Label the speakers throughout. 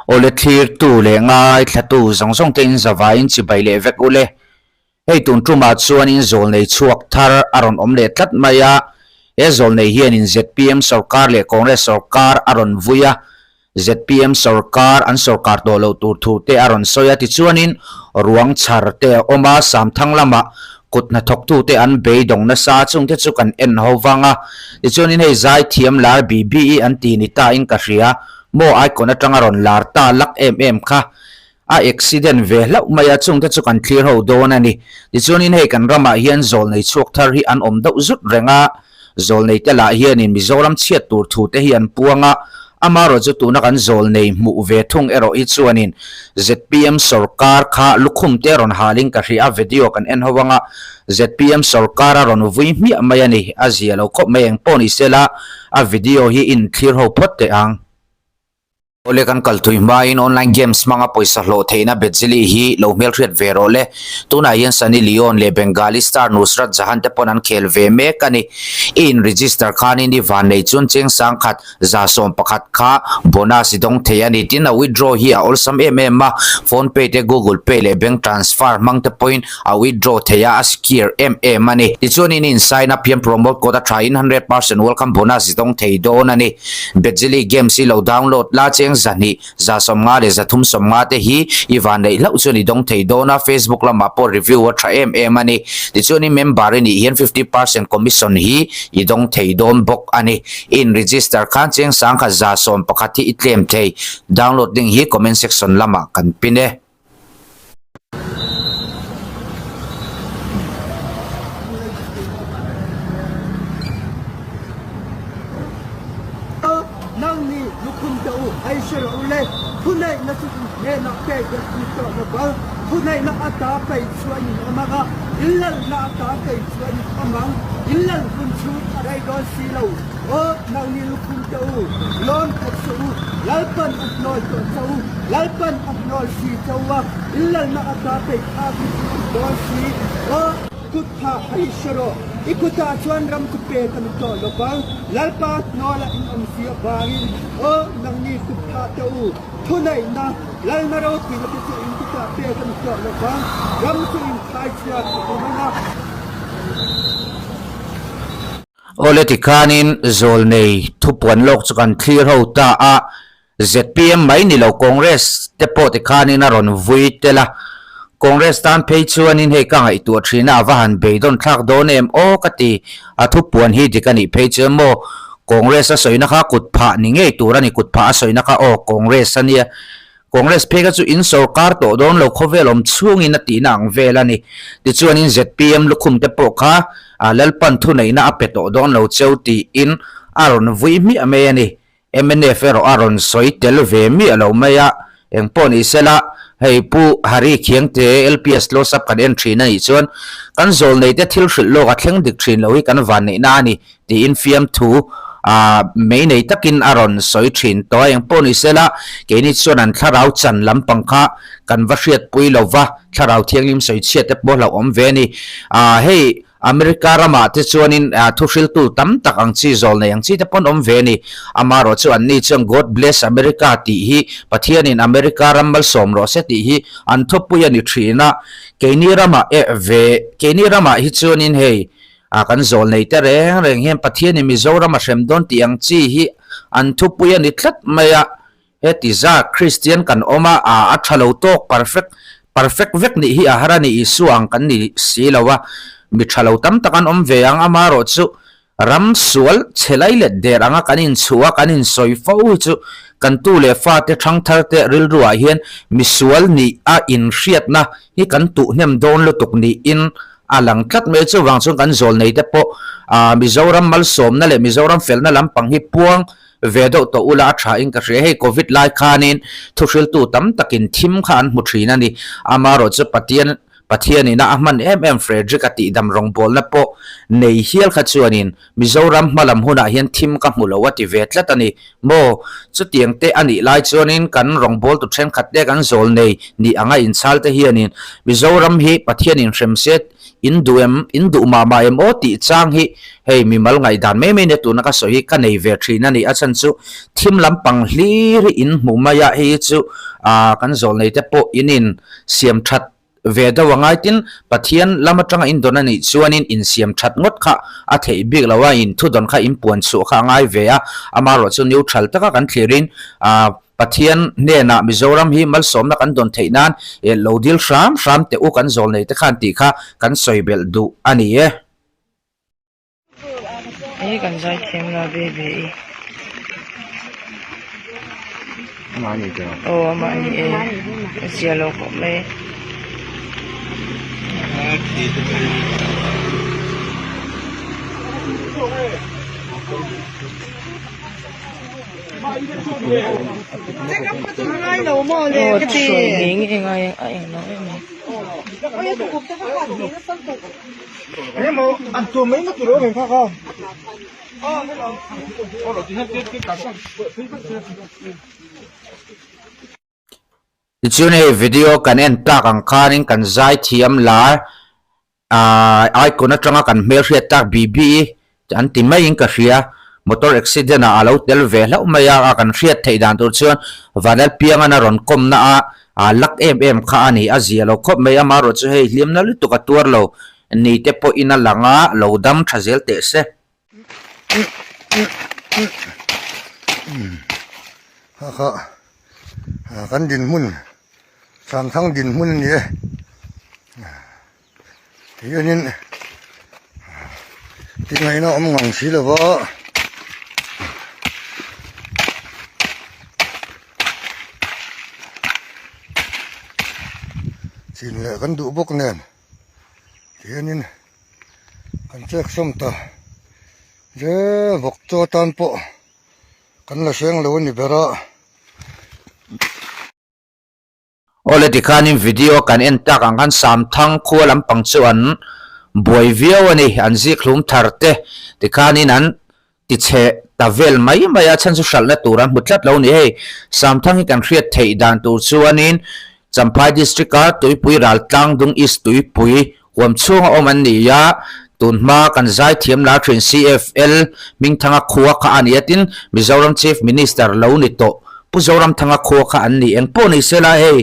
Speaker 1: ole thlir tu le ngai thatu zong zong ten zawain chi bai le vek ule hei tun tuma chuan in zol nei chuak thar aron om le tlat maya e zol nei hian in ZPM sarkar le Congress sarkar aron vuya ZPM sarkar an sarkar do lo tur thu te aron soya ti chuan in ruang char te oma sam thang lama kutna thok tu te an be dong na sa chung te chu kan en howanga ti chuan in hei zai thiam lar BBE an ti ni ta in ka ria mo ai kona tangaron lar ta lak kha a accident ve lau maya chung te chu kan clear ho don ani ti chuan in hei kan rama hian zol nei chuak thar hi an om deuh zut renga zol nei te la hian in Mizoram chiat tur thu te hian puanga amaro chu tuna kan zol nei mu ve thung ero I chuanin ZPM sarkar kha lukhum te ron haling ka ria video kan en howanga ZPM sarkar ron vui mi mayani azialo ko meng poni sela a video hi in clear ho phot te ang ole kan kaltui ma in online games manga poisa hlo theina bedzili hi lo mel riat verole tuna yen Sunny Leon le Bengali Star Nusrat Jahan te ponan khel ve me kani in register khan in di van nei chun cheng sang khat za som pakhat kha bonus dong theyani tin a withdraw hi a olsam ma phone pay te Google Pay le bank transfer mang te point a withdraw theya askir money ti chun in sign up yam promote ko ta try in 100% welcome bonus dong thei don ani bedzili games si lo download la cheng zani za som nga le za thum som nga te hi iwan nei lau chuni dong thei dona Facebook lama po review wa tha ani ti chuni member ni hian 50% commission hi I dong thei don bok ani in register khan cheng sang kha za som pakhathi itlem thei download ding hi comment section lama kan pine
Speaker 2: Punai na tu ne na ke ya tu to na ba punai na ata kai chuan ni amaga illal na ata kai chuan ni amang illal kun chu arai do si lo o na ni lukum to lon ka chu lalpan at noi to chu lalpan at noi si chawa illal na ata kai a do si o kutha ai sharo ikuta chuan ram ku pe kan to lo bang lalpa nola in am si bangin o nang ni kutha to tunai na lal na ro ti na tu in kita pe kan to lo bang ram tu in khai chia ko na
Speaker 1: ole tikanin zol nei thupuan lok chukan clear ho ta a ZPM mai ni lo Congress te po tikanin aron vui tela Congress tan pei chuan in hei ka ngai tu thina wahan beidon thak don em o kati athu puan hi dikani pei chu mo Congress a soina kha kut pha ni ngei turani kut pha soina kha o Congress ania Congress pega chu in sarkar to don lo khovelom chung in ati nang velani ti chuan in ZPM lukhum te po kha lalpan thu nei na apeto don lo cheuti in aron vui mi ame ani MNF ero aron soi tel ve mi alo maya engponi sela hei pu hari khiang te LPS lo sap kan entry na ni chuan kan zol nei te thil hril lo ka thleng dik thin lo hi kan van nei na ni ti in fiam thu mei nei takin aron soi thin to eng poni sela ke ni chuan an tharau chan lampang kha kan va hriat pui lo wa tharau thianglim soi chiat te bo lo om ve ni hei America rama te chuanin thuhril tu tam tak ang chi zol nei ang chi te pon om ve ni amaro chuan ni chung God bless America ti hi pathian in America ramal som ro se ti hi an thopu ya ni thina keini rama keini rama hi chuanin hei kan zol nei te reng hem pathian ni Mizoram a hrem don ti ang chi hi an thopu ya ni thlat maya heti za Christian kan oma a thalo tok perfect vek ni hi a harani isuang kan ni silawa mi thalo tam takan om ve ang amaro chu ram sual chelai le der anga kanin chuwa kanin soi fo chu kan tu le fa te thang thar te ril ruwa hian mi sual ni a in hriat na hi kan tu hnem don lo tuk ni in alang tlat me chu wang chung kan zol nei te po Mizoram mal som na le Mizoram fel na lampang hi puang vedo to ula tha in ka hre hei covid lai khanin thuhril tu tam takin thim khan mu thina ni amaro chu pathian ina ahman Frederick ati dam rong bol na po nei hial kha chuanin Mizoram malam huna hian thim ka mulo ati vetlat ani mo chu tiang te ani lai chuanin kan rong bol tu thren khat te kan zol nei ni anga in chal te hianin Mizoram hi pathian in hremset indu mama em o ti chang hi hei mi mal ngai dan me ne tu na ka so hi ka nei ve thina ni a chan chu thim lampang hlir in mumaya hi chu kan zol nei te po inin siam that ve da wangai tin pathian lama tanga in dona ni chuanin in siam that ngot kha a thei bik lawa in thu don kha in puan su kha ngai ve a amaro chu neutral taka kan thlerin pathian ne na Mizoram hi mal som na kan don theinan e lodil sham te u kan zol nei te khan ti kha kan soibel du ani e
Speaker 3: kan zai them la baby
Speaker 4: Mani ke.
Speaker 3: oh mani sialo ko me oh nging ngai ai nói
Speaker 2: Em mau ăn chua mấy mất rồi mình phải không?
Speaker 1: chu nei video kan en ta kan khanin kan zai thiam la ai ko na tanga kan mer hriat tak bb an ti mai in ka hria motor accident a alo tel ve hlau maya a kan hriat thei dan tur chuan vanal pianga na ron kom na a lak em kha ani a zialo khop mai ama ro chu hei hlim na lu tu ka tur lo ni te po ina langa lo dam thazel te se
Speaker 4: Ha kan din mun sam thang din mun ni thì nên thì ngày nó ông ngang xí là vợ xin lại kan đủ bốc nền thì nên kan check xong ta dễ bốc cho tan po kan là sáng lâu ni bera
Speaker 1: ole ti khanin video kan en tak ang han sam thang khua lampang chuan boi viau ani an zi khlum tharte ti khanin an ti che tavel mai maya chan su shalna turan mutlat lo ni hei sam thang hi kan hriat thei dan tur chuanin Champhai district a tuipui ral tlang dung east tuipui huam chunga oman ni ya tunma kan zai thiam la thin CFL ming thanga khuwa kha aniatin Mizoram chief minister lo ni to Mizoram thanga khuwa kha an ni eng po ni sela hei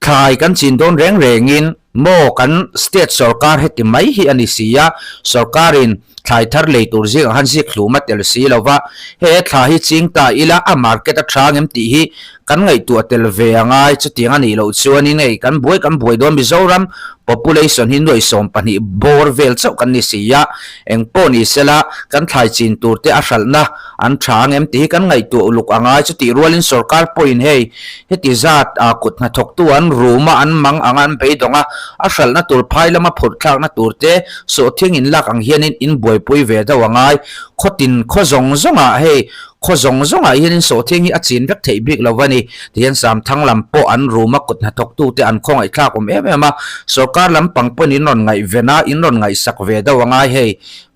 Speaker 1: khai kan chin don reng rengin mo kan state sarkar heti mai hi ani sia sarkarin khai thar le tur ji han ji khluma tel si lova he thla hi ching ta ila a market a thang em ti hi kan ngai tu tel ve angai chu ting ani lo chuani nei kan buai don Mizoram population hin noi som pani borvel chau kan ni sia eng po ni sela kan thlai chin tur te a hral na an thang em ti kan ngai tu luk angai chu ti rualin sarkar point hei heti zat a kut na thok tu an ruma an mang angan pe donga a hral na tur phai lama phut thak na tur te so thing in lak ang hianin in boi pui ve da wangai khotin khozong zonga hei khozong zonga hianin so thing hi a chin vek thei bik lovani tian sam thang lam po an ruma kut na thok tu te an khong ai thak om em ema sarkar lam pang pon in non ngai vena in non ngai sak ve da wangai hei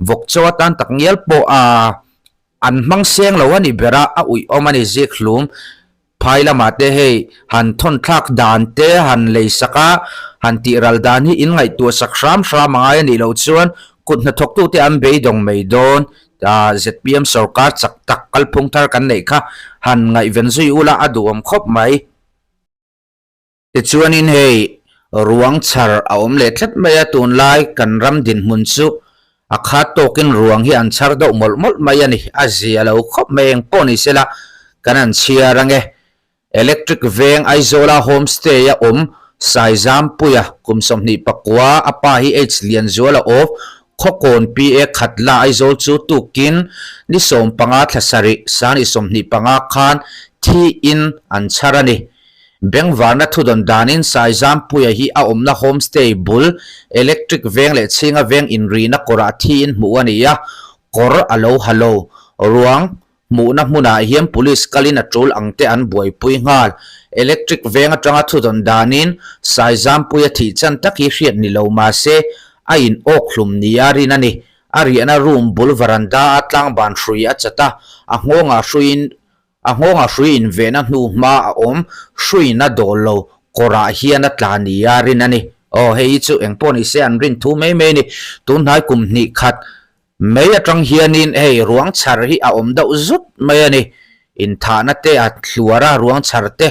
Speaker 1: vok chawa tan tak ngel po an mang seng lawani bera a ui omani zik hlum phaila mate hei han thon thak dan te han leisaka han ti ral dan hi in ngai tu sak shram angai ni lo chuan kut na thok tu te an be dong mei don ZPM sarkar chak tak kalphung thar kan nei kha han ngai ven zui ula aduam khop mai te chuan in hei ruang char a om le thlet maya tun lai kan ram din mun chu akha tokin ruang hi an char do mol mai ani azia lo khop meng poni sela kanan chia range electric veng aizola homestay ya saizam puya kumsom ni pakwa apa hi h lian zola of khokon pa khatla aizol chu tukin ni som panga thlasari sani som ni panga khan thi in an charani beng warna thudon danin saizam puya hi a omna homestay bul electric veng le chinga veng in rina kora thi in mu ania kor alo halo ruang muna muna hiam police kalina trol angte an boi pui ngal electric veng atanga thudon danin saizam puya thi chan taki hriat ni lo ma se a in ok hlum ni ari nani ari ana room bul veranda atlang ban hrui achata a ngonga hruin vena hnu ma a om hrui na dolo kora hian a tla ni ari nani o hei chu engpon i se an rin thu mai mai ni tun hai kum ni khat mai atang hianin hei ruang char hi a om deuh zut mai ani in thana te a thluara ruang char te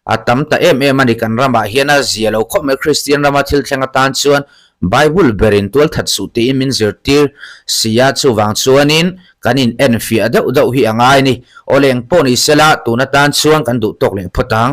Speaker 1: atam ta em ani kan rama hiana zialo kho me Christian rama thil thlanga tan chuan Bible berin tual that su te min zirtir sia chu wang chuanin kanin en fi adau dau hi angai ni oleng poni sela tuna tan chuan kan du tok le photang